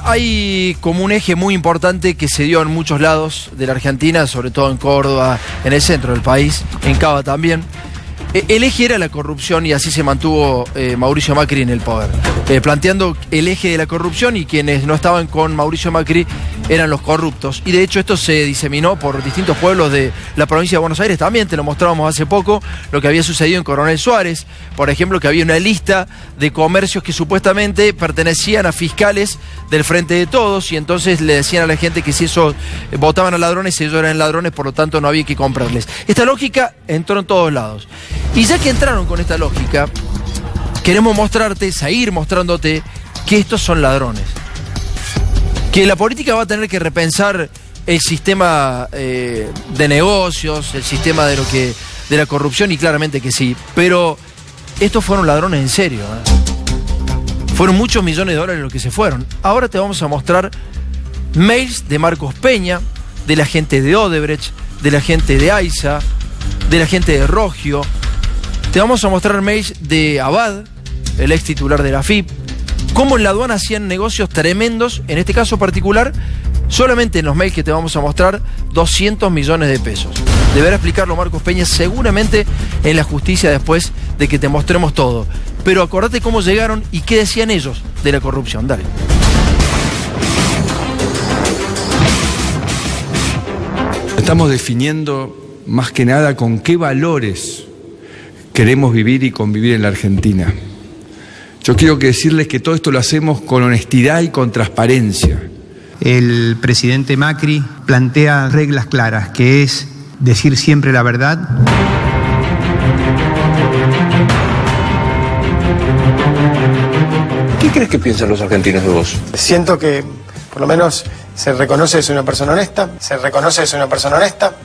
hay como un eje muy importante que se dio en muchos lados de la Argentina, sobre todo en Córdoba, en el centro del país, en Cava también. El eje era la corrupción y así se mantuvo Mauricio Macri en el poder, planteando el eje de la corrupción, y quienes no estaban con Mauricio Macri eran los corruptos. Y de hecho esto se diseminó por distintos pueblos de la provincia de Buenos Aires también. Te lo mostrábamos hace poco, lo que había sucedido en Coronel Suárez, por ejemplo, que había una lista de comercios que supuestamente pertenecían a fiscales del Frente de Todos, y entonces le decían a la gente que si esos votaban a ladrones, ellos eran ladrones, por lo tanto no había que comprarles. Esta lógica entró en todos lados. Y ya que entraron con esta lógica, queremos mostrarte, seguir mostrándote que estos son ladrones. Que la política va a tener que repensar el sistema de negocios, el sistema de la corrupción, y claramente que sí. Pero estos fueron ladrones en serio, Fueron muchos millones de dólares los que se fueron. Ahora te vamos a mostrar mails de Marcos Peña, de la gente de Odebrecht, de la gente de AISA, de la gente de Rogio. Te vamos a mostrar mails de Abad, el ex titular de la AFIP, cómo en la aduana hacían negocios tremendos, en este caso particular, solamente en los mails que te vamos a mostrar, 200 millones de pesos. Deberá explicarlo Marcos Peña seguramente en la justicia después de que te mostremos todo. Pero acordate cómo llegaron y qué decían ellos de la corrupción. Dale. Estamos definiendo más que nada con qué valores queremos vivir y convivir en la Argentina. Yo quiero decirles que todo esto lo hacemos con honestidad y con transparencia. El presidente Macri plantea reglas claras, que es decir siempre la verdad. ¿Qué crees que piensan los argentinos de vos? Siento que, por lo menos, se reconoce que soy una persona honesta,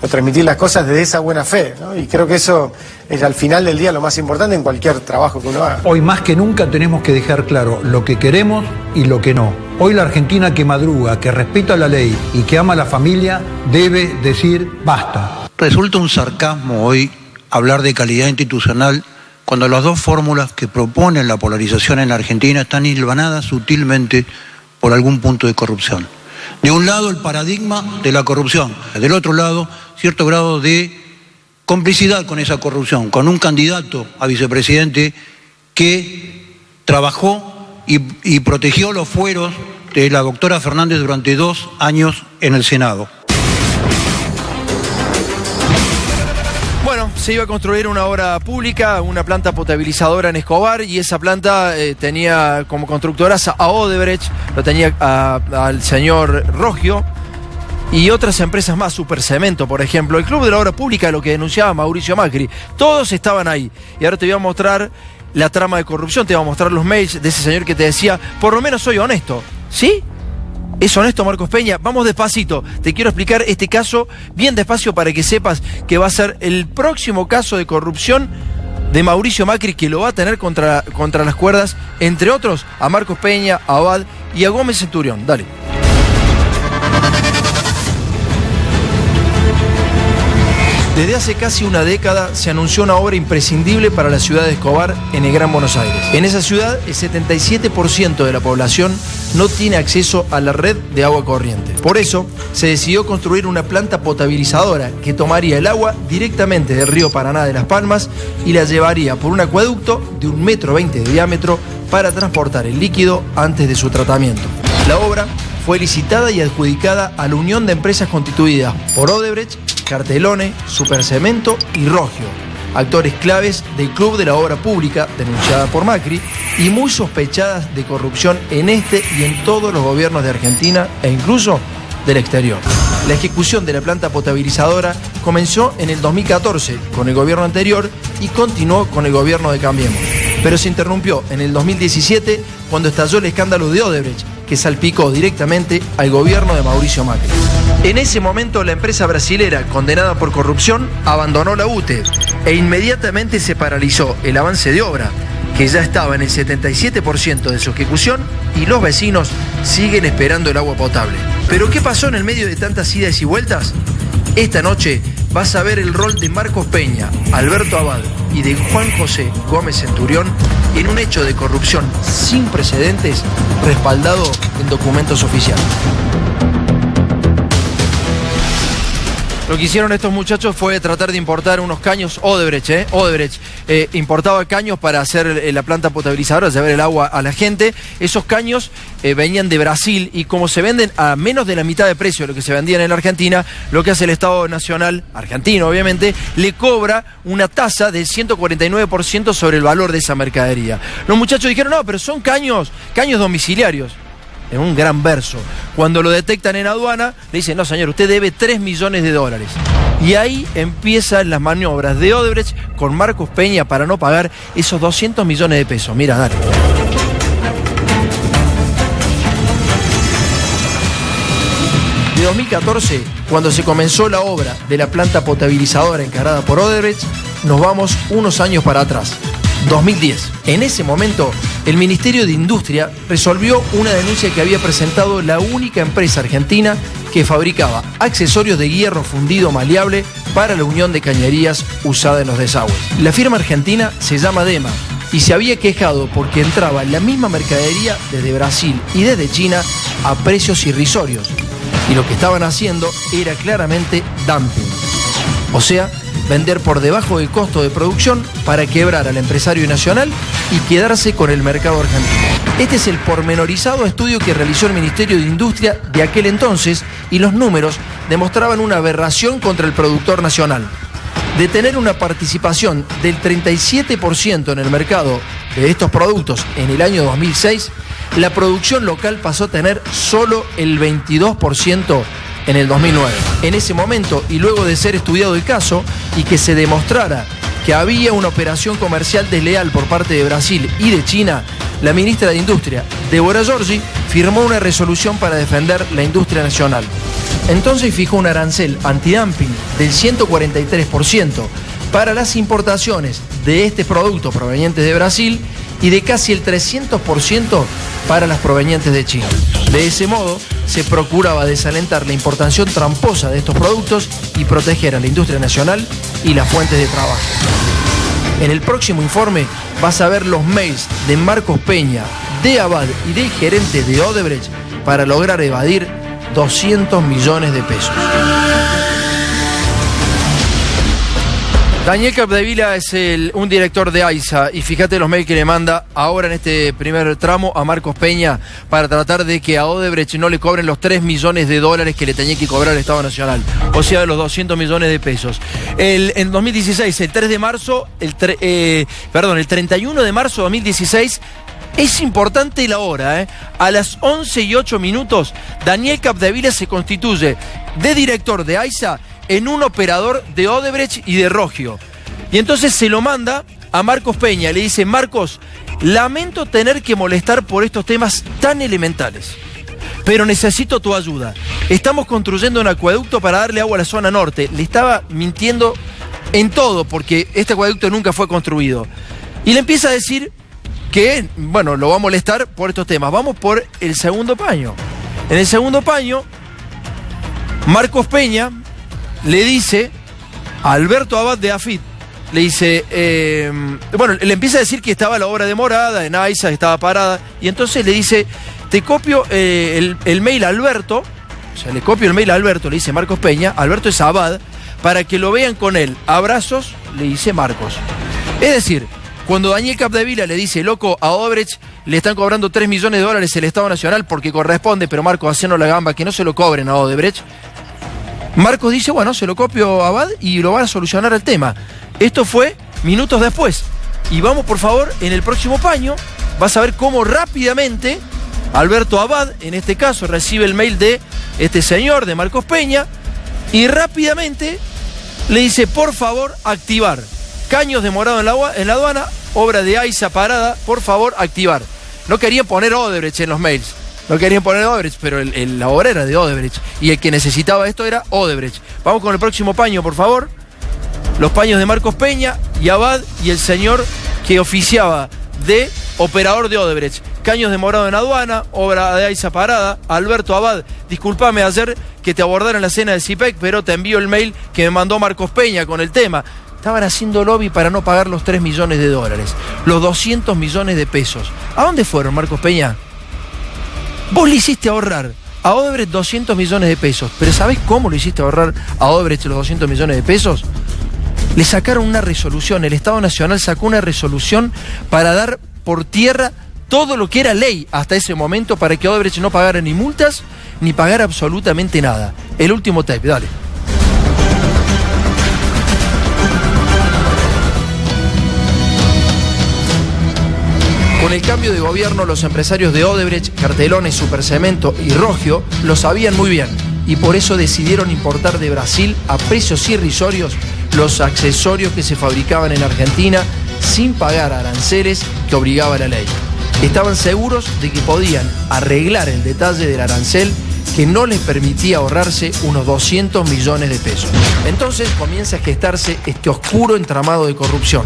o transmitir las cosas desde esa buena fe, ¿no? Y creo que eso es al final del día lo más importante en cualquier trabajo que uno haga. Hoy más que nunca tenemos que dejar claro lo que queremos y lo que no. Hoy la Argentina que madruga, que respeta la ley y que ama a la familia, debe decir basta. Resulta un sarcasmo hoy hablar de calidad institucional cuando las dos fórmulas que proponen la polarización en la Argentina están hilvanadas sutilmente por algún punto de corrupción. De un lado el paradigma de la corrupción, del otro lado cierto grado de complicidad con esa corrupción, con un candidato a vicepresidente que trabajó y protegió los fueros de la doctora Fernández durante 2 años en el Senado. Bueno, se iba a construir una obra pública, una planta potabilizadora en Escobar, y esa planta tenía como constructoras a Odebrecht, lo tenía al señor Rogio y otras empresas más, Supercemento, por ejemplo. El Club de la Obra Pública, lo que denunciaba Mauricio Macri, todos estaban ahí. Y ahora te voy a mostrar la trama de corrupción, te voy a mostrar los mails de ese señor que te decía, por lo menos soy honesto. ¿Sí? ¿Es honesto Marcos Peña? Vamos despacito, te quiero explicar este caso bien despacio para que sepas que va a ser el próximo caso de corrupción de Mauricio Macri, que lo va a tener contra las cuerdas, entre otros a Marcos Peña, a Abad y a Gómez Centurión. Dale. Desde hace casi una década se anunció una obra imprescindible para la ciudad de Escobar en el Gran Buenos Aires. En esa ciudad, el 77% de la población no tiene acceso a la red de agua corriente. Por eso, se decidió construir una planta potabilizadora que tomaría el agua directamente del río Paraná de Las Palmas y la llevaría por un acueducto de 1,20 metros de diámetro para transportar el líquido antes de su tratamiento. La obra fue licitada y adjudicada a la unión de empresas constituidas por Odebrecht, Cartelone, Supercemento y Rogio, actores claves del Club de la Obra Pública, denunciada por Macri, y muy sospechadas de corrupción en este y en todos los gobiernos de Argentina e incluso del exterior. La ejecución de la planta potabilizadora comenzó en el 2014 con el gobierno anterior y continuó con el gobierno de Cambiemos, pero se interrumpió en el 2017 cuando estalló el escándalo de Odebrecht, que salpicó directamente al gobierno de Mauricio Macri. En ese momento la empresa brasilera condenada por corrupción abandonó la UTE e inmediatamente se paralizó el avance de obra, que ya estaba en el 77% de su ejecución, y los vecinos siguen esperando el agua potable. ¿Pero qué pasó en el medio de tantas idas y vueltas? Esta noche vas a ver el rol de Marcos Peña, Alberto Abad y de Juan José Gómez Centurión en un hecho de corrupción sin precedentes respaldado en documentos oficiales. Lo que hicieron estos muchachos fue tratar de importar unos caños Odebrecht. Odebrecht importaba caños para hacer la planta potabilizadora, llevar el agua a la gente. Esos caños venían de Brasil y como se venden a menos de la mitad de precio de lo que se vendían en la Argentina, lo que hace el Estado Nacional, argentino obviamente, le cobra una tasa del 149% sobre el valor de esa mercadería. Los muchachos dijeron, no, pero son caños domiciliarios. En un gran verso. Cuando lo detectan en aduana, le dicen, no señor, usted debe $3 millones. Y ahí empiezan las maniobras de Odebrecht con Marcos Peña para no pagar esos 200 millones de pesos. Mira, dale. De 2014, cuando se comenzó la obra de la planta potabilizadora encargada por Odebrecht, nos vamos unos años para atrás. 2010. En ese momento, el Ministerio de Industria resolvió una denuncia que había presentado la única empresa argentina que fabricaba accesorios de hierro fundido maleable para la unión de cañerías usada en los desagües. La firma argentina se llama DEMA y se había quejado porque entraba la misma mercadería desde Brasil y desde China a precios irrisorios. Y lo que estaban haciendo era claramente dumping. O sea, vender por debajo del costo de producción para quebrar al empresario nacional y quedarse con el mercado argentino. Este es el pormenorizado estudio que realizó el Ministerio de Industria de aquel entonces y los números demostraban una aberración contra el productor nacional. De tener una participación del 37% en el mercado de estos productos en el año 2006, la producción local pasó a tener solo el 22% en el 2009. En ese momento, y luego de ser estudiado el caso y que se demostrara que había una operación comercial desleal por parte de Brasil y de China, la ministra de Industria, Débora Giorgi, firmó una resolución para defender la industria nacional. Entonces fijó un arancel antidumping del 143% para las importaciones de este producto provenientes de Brasil y de casi el 300% para las provenientes de China. De ese modo, se procuraba desalentar la importación tramposa de estos productos y proteger a la industria nacional y las fuentes de trabajo. En el próximo informe vas a ver los mails de Marcos Peña, de Abad y del gerente de Odebrecht para lograr evadir 200 millones de pesos. Daniel Capdevila es un director de AISA y fíjate los mails que le manda ahora en este primer tramo a Marcos Peña para tratar de que a Odebrecht no le cobren los $3 millones que le tenía que cobrar el Estado Nacional, o sea, de los 200 millones de pesos. En 2016, el 31 de marzo de 2016, es importante la hora, a las 11:08, Daniel Capdevila se constituye de director de AISA en un operador de Odebrecht y de Rogio. Y entonces se lo manda a Marcos Peña. Le dice, Marcos, lamento tener que molestar por estos temas tan elementales, pero necesito tu ayuda. Estamos construyendo un acueducto para darle agua a la zona norte. Le estaba mintiendo en todo porque este acueducto nunca fue construido. Y le empieza a decir que, bueno, lo va a molestar por estos temas. Vamos por el segundo paño. En el segundo paño, Marcos Peña le dice a Alberto Abad de AFIT, le dice, le empieza a decir que estaba la obra demorada, en AISA estaba parada, y entonces le dice, te copio el mail a Alberto, o sea, le copio el mail a Alberto, le dice Marcos Peña, Alberto es Abad, para que lo vean con él. Abrazos, le dice Marcos. Es decir, cuando Daniel Capdevila le dice, loco, a Odebrecht le están cobrando $3 millones el Estado Nacional porque corresponde, pero Marcos, haciendo la gamba, que no se lo cobren a Odebrecht, Marcos dice, bueno, se lo copio a Abad y lo va a solucionar el tema. Esto fue minutos después. Y vamos, por favor, en el próximo paño, vas a ver cómo rápidamente Alberto Abad, en este caso, recibe el mail de este señor, de Marcos Peña, y rápidamente le dice, por favor, activar. Caños demorados en la aduana, obra de AISA parada, por favor, activar. No querían poner Odebrecht en los mails. No querían poner Odebrecht, pero la obra era de Odebrecht. Y el que necesitaba esto era Odebrecht. Vamos con el próximo paño, por favor. Los paños de Marcos Peña y Abad y el señor que oficiaba de operador de Odebrecht. Caños demorados en aduana, obra de AISA parada. Alberto Abad, discúlpame ayer que te abordaron en la cena de CIPEC, pero te envío el mail que me mandó Marcos Peña con el tema. estaban haciendo lobby para no pagar los 3 millones de dólares, los 200 millones de pesos. ¿A dónde fueron, Marcos Peña? Vos le hiciste ahorrar a Odebrecht 200 millones de pesos, pero ¿sabés cómo lo hiciste ahorrar a Odebrecht los 200 millones de pesos? Le sacaron una resolución, el Estado Nacional sacó una resolución para dar por tierra todo lo que era ley hasta ese momento para que Odebrecht no pagara ni multas ni pagara absolutamente nada. El último tape, dale. Con el cambio de gobierno, los empresarios de Odebrecht, Cartelone, Supercemento y Rogio lo sabían muy bien y por eso decidieron importar de Brasil a precios irrisorios los accesorios que se fabricaban en Argentina sin pagar aranceles que obligaba la ley. Estaban seguros de que podían arreglar el detalle del arancel que no les permitía ahorrarse unos 200 millones de pesos. Entonces comienza a gestarse este oscuro entramado de corrupción.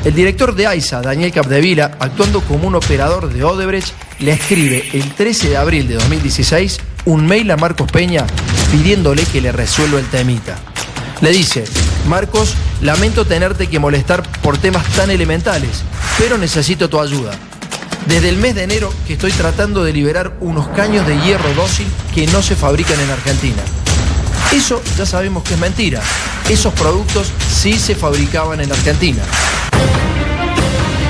El director de AISA, Daniel Capdevila, actuando como un operador de Odebrecht, le escribe el 13 de abril de 2016 un mail a Marcos Peña pidiéndole que le resuelva el temita. Le dice: Marcos, lamento tenerte que molestar por temas tan elementales, pero necesito tu ayuda. Desde el mes de enero que estoy tratando de liberar unos caños de hierro dócil que no se fabrican en Argentina. Eso ya sabemos que es mentira. Esos productos sí se fabricaban en Argentina.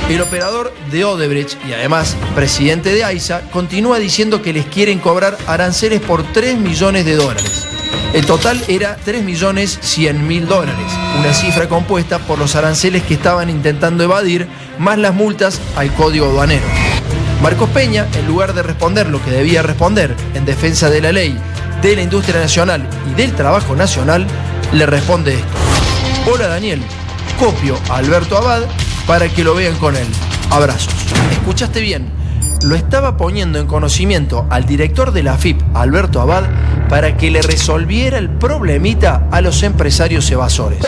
El operador de Odebrecht y además presidente de AISA continúa diciendo que les quieren cobrar aranceles por 3 millones de dólares. El total era 3.100.000 dólares, una cifra compuesta por los aranceles que estaban intentando evadir, más las multas al código aduanero. Marcos Peña, en lugar de responder lo que debía responder en defensa de la ley, de la industria nacional y del trabajo nacional, le responde esto: hola Daniel, copio a Alberto Abad para que lo vean con él. Abrazos. Escuchaste bien, lo estaba poniendo en conocimiento al director de la AFIP, Alberto Abad, para que le resolviera el problemita a los empresarios evasores.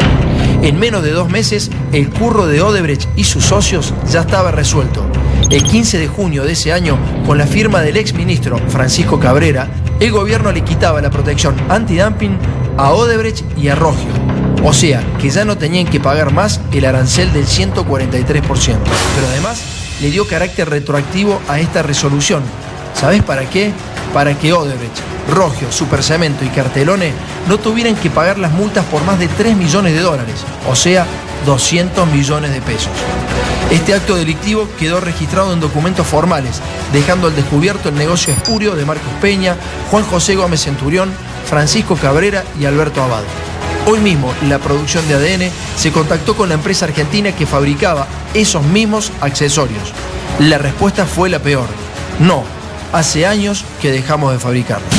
En menos de 2 meses, el curro de Odebrecht y sus socios ya estaba resuelto. El 15 de junio de ese año, con la firma del exministro Francisco Cabrera, el gobierno le quitaba la protección antidumping a Odebrecht y a Rogio. O sea, que ya no tenían que pagar más el arancel del 143%. Pero además, le dio carácter retroactivo a esta resolución. ¿Sabés para qué? Para que Odebrecht, Rogio, Supercemento y Cartelone no tuvieran que pagar las multas por más de 3 millones de dólares, o sea, 200 millones de pesos. Este acto delictivo quedó registrado en documentos formales, dejando al descubierto el negocio espurio de Marcos Peña, Juan José Gómez Centurión, Francisco Cabrera y Alberto Abad. Hoy mismo, la producción de ADN se contactó con la empresa argentina que fabricaba esos mismos accesorios. La respuesta fue la peor: no, hace años que dejamos de fabricarlos.